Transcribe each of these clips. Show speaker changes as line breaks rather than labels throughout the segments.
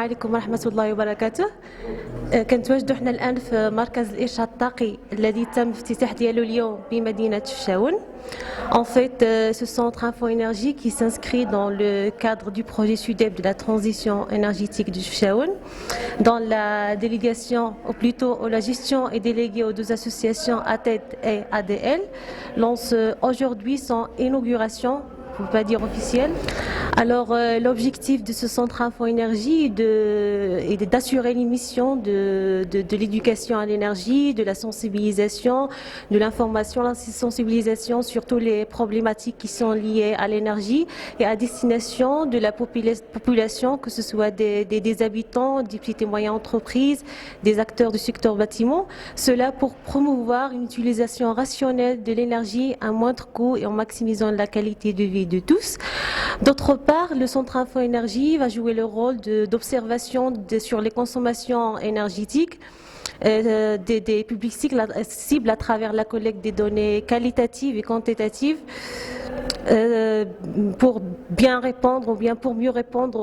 عليكم ورحمة الله وبركاته. كنتواجدوا حنا الآن في مركز الإرشاد الطاقي الذي تم افتتاح ديالو اليوم بمدينة فشاون. En fait, ce centre info-énergie qui s'inscrit dans le cadre du projet SUDEP de la transition énergétique du Fchaoun, dans la délégation, ou plutôt la gestion est déléguée aux deux associations ATED et ADL, lance aujourd'hui son inauguration, on ne peut pas dire officielle. Alors l'objectif de ce centre info-énergie est d'assurer une mission de l'éducation à l'énergie, de la sensibilisation, de l'information, la sensibilisation sur toutes les problématiques qui sont liées à l'énergie et à destination de la population, que ce soit des habitants, des petites et moyennes entreprises, des acteurs du secteur bâtiment. Cela pour promouvoir une utilisation rationnelle de l'énergie à moindre coût et en maximisant la qualité de vie de tous. D'autre part, le centre info-énergie va jouer le rôle d'observation sur les consommations énergétiques des publics cibles à travers la collecte des données qualitatives et quantitatives pour bien répondre ou bien pour mieux répondre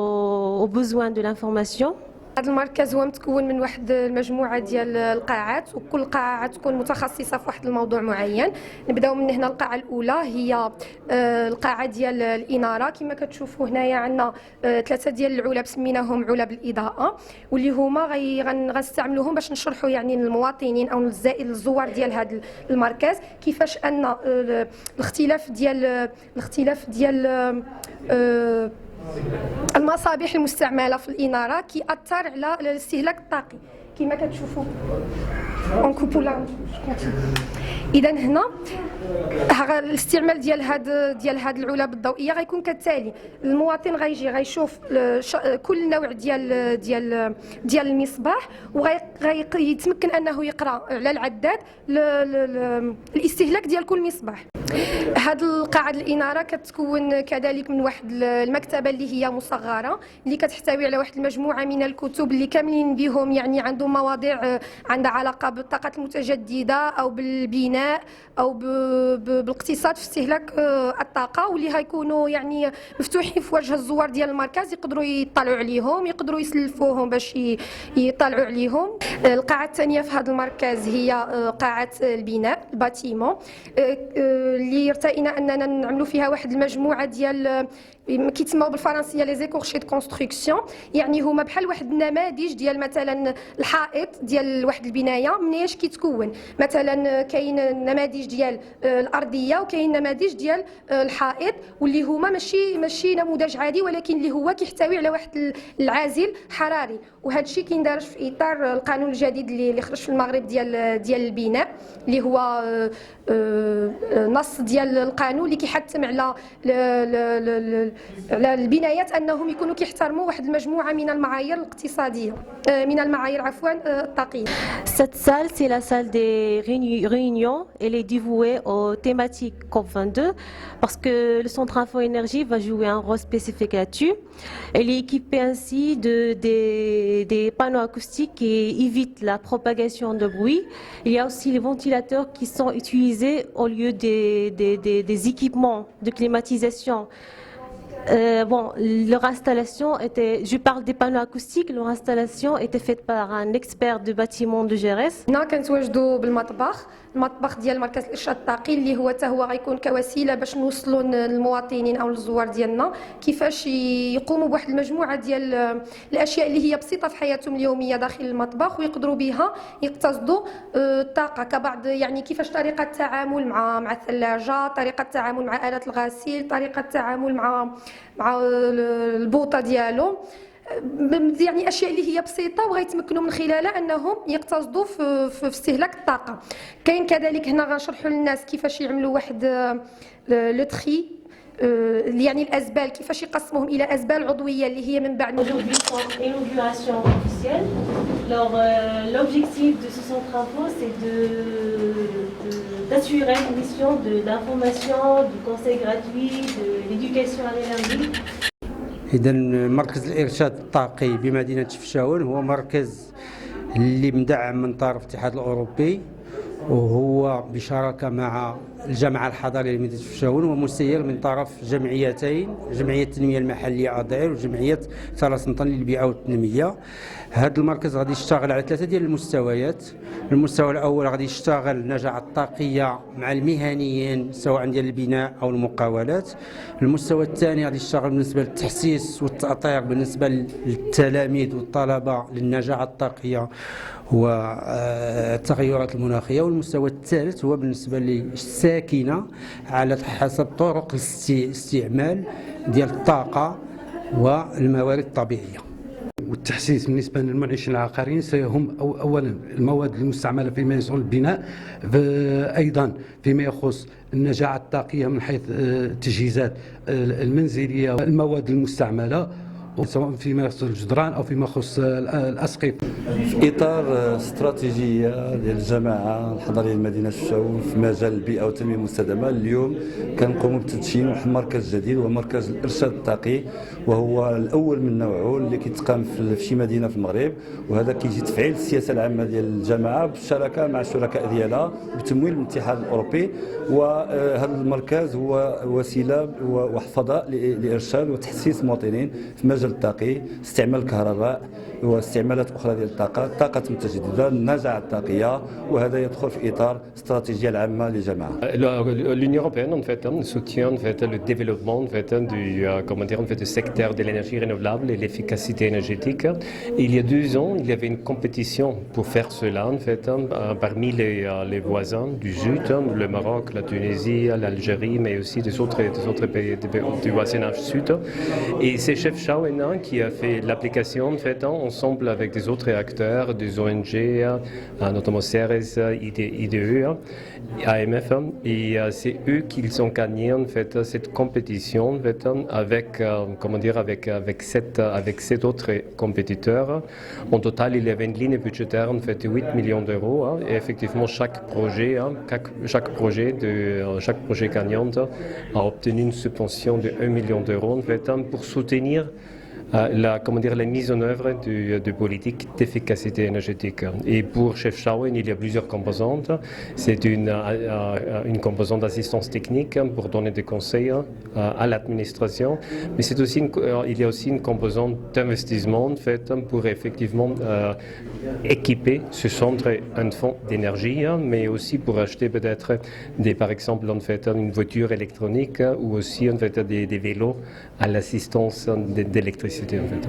aux besoins de l'information.
هذا المركز هو متكون من واحد المجموعه ديال القاعات، وكل قاعه تكون متخصصه في واحد الموضوع معين. نبداو من هنا. القاعه الاولى هي القاعه ديال الاناره. كما كتشوفوا هنايا عندنا ثلاثه ديال العلب سميناهم علب الاضاءه، واللي هما غنستعملوهم باش نشرحوا يعني للمواطنين او الزوار ديال هذا المركز كيفاش ان الاختلاف ديال المصابيح المستعمله في الاناره كيأثر على الاستهلاك الطاقي كما كتشوفوا. اذا هنا الاستعمال ديال هاد العلب الضوئيه غيكون كالتالي. المواطن غيجي غيشوف كل نوع ديال المصباح وغيتمكن انه يقرا على العداد الاستهلاك ديال كل مصباح. هاد القاعة الإنارة كتكون كذلك من واحد المكتبة اللي هي مصغرة اللي كتحتوي على واحد المجموعة من الكتب اللي كاملين بهم يعني عندهم مواضيع عندها علاقة بالطاقات المتجددة أو بالبناء أو بالاقتصاد في استهلاك الطاقة، واللي هيكونوا يعني مفتوحين في وجه الزوار ديال المركز، يقدروا يطلعوا عليهم، يقدروا يسلفوهم باش يطلعوا عليهم. القاعة الثانية في هذا المركز هي قاعة البناء الباتيمون اللي يرتئينا اننا نعملوا فيها واحد المجموعه ديال كيتسموا بالفرنسيه لي زيكورشي دو كونستركسيون، يعني هما بحال واحد النماذج ديال مثلا الحائط ديال واحد البنايه من ايش كيتكون. مثلا كاين نماذج ديال الارضيه وكاين نماذج ديال الحائط، واللي هما ماشي نموذج عادي ولكن اللي هو كيحتوي على واحد العازل حراري. وهذا الشيء كيندرج في اطار القانون الجديد اللي خرج في المغرب ديال البناء، اللي هو نص ديال القانون اللي كيحتم على البنايات انهم يكونوا كيحترموا واحد المجموعه من المعايير الاقتصاديه الطاقيه.
Cette salle, c'est la salle des réunions. Elle est dévouée aux thématiques COP22 parce que le centre info-énergie va jouer un rôle spécifique là-dessus. Elle est équipée ainsi des panneaux acoustiques qui évitent la propagation de bruit. Il y a aussi les ventilateurs qui sont utilisés au lieu des équipements de climatisation. Leur installation était, je parle des panneaux acoustiques, leur installation était faite par un expert de bâtiment de GRS.
هنا كنتواجدوا المطبخ ديال مركز الارشاد الطاقي اللي هو حتى هو غيكون كوسيله باش نوصلوا للمواطنين او للزوار ديالنا كيفاش يقوموا بواحد المجموعه ديال الاشياء اللي هي بسيطه في حياتهم اليوميه داخل المطبخ ويقدروا بها يقتصدوا الطاقه كبعض، يعني كيفاش طريقه التعامل مع الثلاجه، طريقه التعامل مع آلة الغسيل، طريقه التعامل مع البوطه ديالو، يعني اشياء اللي هي بسيطه وغيتمكنوا من خلالها انهم يقتصدوا في استهلاك الطاقه. كاين كذلك هنا غنشرحوا للناس كيفاش يعملوا واحد لو تري، يعني الازبال كيفاش يقسموهم الى ازبال عضويه اللي هي من بعد
inauguration officielle. Alors l'objectif de ce centre info c'est d'assurer une mission d'information, du conseil gratuit, de l'éducation à l'énergie.
إذا مركز الإرشاد الطاقي بمدينة فشاون هو مركز اللي مدعم من طرف الاتحاد الأوروبي وهو بشراكة مع الجامعة الحضرية لمدينة تفشاون ومسير من طرف جمعيتين، جمعية التنمية المحلية أدير وجمعية ثراس نطن للبيئة والتنمية. هذا المركز غادي يشتغل على 3 ديال المستويات. المستوى الأول غادي يشتغل النجاعة الطاقية مع المهنيين سواء ديال البناء أو المقاولات. المستوى الثاني غادي يشتغل بالنسبة للتحسيس والتأطير بالنسبة للتلاميذ والطلبة للنجاعة الطاقية والتغيرات المناخية. والمستوى الثالث هو بالنسبة للساكنة على حسب طرق الاستعمال ديال الطاقة والموارد الطبيعية.
والتحسيس بالنسبه للمنعشين العقاريين سيهم اولا المواد المستعمله فيما يخص البناء، ايضا فيما يخص النجاعه الطاقيه من حيث التجهيزات المنزليه، المواد المستعمله سواء فيما يخص الجدران او فيما يخص الاسقف.
في اطار استراتيجيه ديال الجامعه الحضريه لمدينه تفشاون في مجال البيئه والتنميه المستدامه، اليوم كنقوموا بتدشين واحد المركز جديد وهو مركز الارشاد الطاقي، وهو الاول من نوعه اللي كيتقام في شي مدينه في المغرب. وهذا كيجي تفعيل السياسه العامه ديال الجامعه بالشراكه مع الشركاء ديالها بتمويل من الاتحاد الاوروبي. وهذا المركز هو وسيله وفضاء لارشاد وتحسيس المواطنين في مجال الطاقي، استعمال الكهرباء واستعمالات اخرى ديال الطاقه متجدده، النجاعه الطاقيه، وهذا يدخل في اطار الاستراتيجيه العامه للجامعه.
L'Union européenne en fait soutient en fait le développement en fait du secteur de l'énergie renouvelable et l'efficacité énergétique. Il y a 2 ans, il y avait une compétition pour faire cela en fait parmi les voisins du Sud, le Maroc, la Tunisie, l'Algérie, mais aussi des autres pays du voisinage sud. Et c'est Chef Chawena qui a fait l'application en fait ensemble avec des autres acteurs, des ONG, notamment CRS, IDE, AMF, et c'est eux qui ont gagné en fait cette compétition en fait avec avec 7 autres compétiteurs. En total, il y avait une ligne budgétaire en fait de 8 millions d'euros, et effectivement chaque projet gagnant a obtenu une subvention de 1 million d'euros en fait pour soutenir la mise en œuvre de politiques d'efficacité énergétique. Et pour Chef Chaouen, il y a plusieurs composantes. C'est une composante d'assistance technique pour donner des conseils à l'administration, mais il y a aussi une composante d'investissement en fait, pour effectivement équiper ce centre un fonds d'énergie, mais aussi pour acheter peut-être par exemple en fait, une voiture électronique ou aussi en fait, des vélos à l'assistance d'électricité. En fait.